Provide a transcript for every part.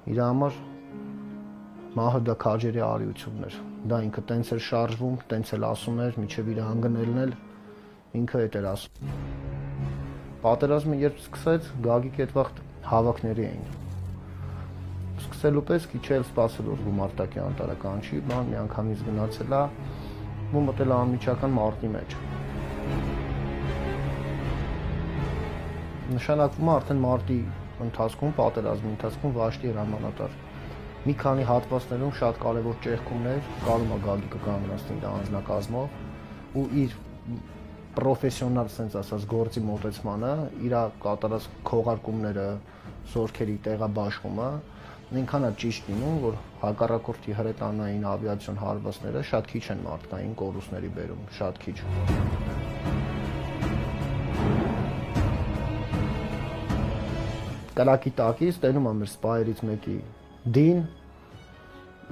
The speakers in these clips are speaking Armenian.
իր համար մահը դա քաջերի արիությունն էր։ Դա ինքը տենց էր շարժվում, տենց էլ ասում էր, միջև իր անգնելն էլ ինքը էդ էր ասում։ Պատերազմը երբ սկսեց, Գագիկ այդ վաղ հավաքների էին։ Սկսելու պես քիչ էլ սպասել որ գումարտակի անտարական չի, բան մի անգամից գնացել է ու մտել անմիջական մարտի մեջ։ Նշանակվում է արդեն մարտի ընթացքում, պատերազմի ընթացքում Վաշտի հրամանատար։ Մի քանի հատվածներում շատ կարևոր ճեղքումներ, կարում է Գագիկը կանգնացնի իր անձնակազմով ու իր պրոֆեսիոնալ sense ասած գործի մոտեցմանը, իր կատարած քողարկումները, զորքերի տեղաբաշխումը այնքան է ճիշտ լինում, որ հակառակորդի հրետանային ավիացիոն հարվածները շատ քիչ են մարդկային կորուստների բերում, շատ քիչ։ Կրակի տակից տենում է մեր սպայերից մեկի դին,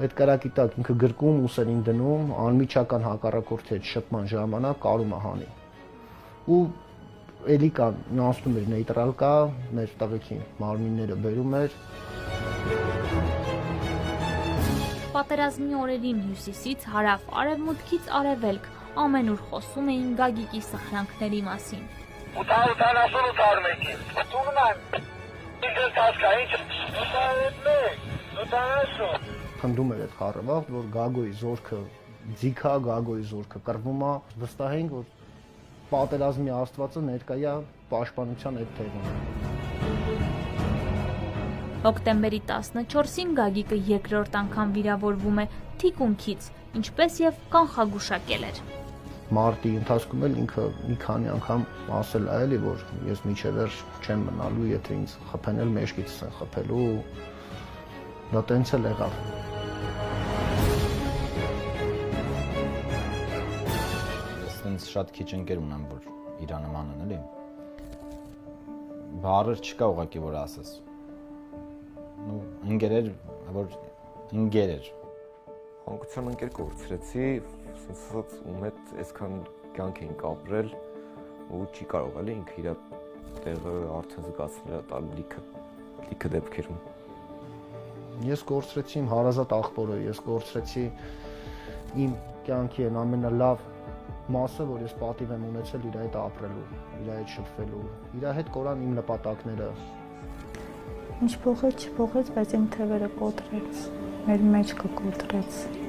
այդ կրակի տակ ինքը գրկում, ուսերին դնում, անմիջական հակառակորդի հետ շփման ժամանակ կարում է հանի։ Ու էլի կան նստում էր նեյտրալ կա, մեր տղեկի մարմինները բերում էր։ Պատերազմի օրերին հյուսիսից հարավ, արևմուտքից արևելք ամենուր խոսում էին Գագիկի սխրանքների մասին։ Խնդում էր այդ խառավաղ, որ Գագոյի զորքը ձիքա, Գագոյի զորքը կռվում է, վստահ ենք, որ պատերազմի աստվածը ներկայ է պաշտպանության այդ թևում։ Հոկտեմբերի 14-ին Գագիկը երկրորդ անգամ վիրավորվում է թիկունքից, ինչպես եւ կանխագուշակել էր։ Մարտի ընթացքում էլ ինքը մի քանի անգամ ասել է էլի, որ ես միջև վերջ չեմ մնալու, եթե ինձ խփեն էլ մեջքից են խփելու, դա տենց էլ եղավ։ Ես տենց շատ քիչ ընկեր ունեմ, որ իրա նման են, էլի։ Բառեր չկա ուղղակի, որ ասես։ Ну, ընկեր էր, որ ընկեր էր։ Անկության ընկեր կորցրեցի, ասած ում հետ այսքան կյանք ենք ապրել ու չի կարող էլի ինքը իր տեղը արդեն զգացնել տալ լիքը դեպքերում։ Ես կորցրեցի իմ հարազատ աղբորը, ես կորցրեցի իմ կյանքի այն ամենալավ մասը, որ ես պատիվ եմ ունեցել իր հետ ապրելու, իր հետ շփվելու, իր հետ կորան իմ նպատակները։ Ինչ փոխեց, չփոխեց, բայց իմ թևերը կոտրեց, մեր մեջքը կոտրեց։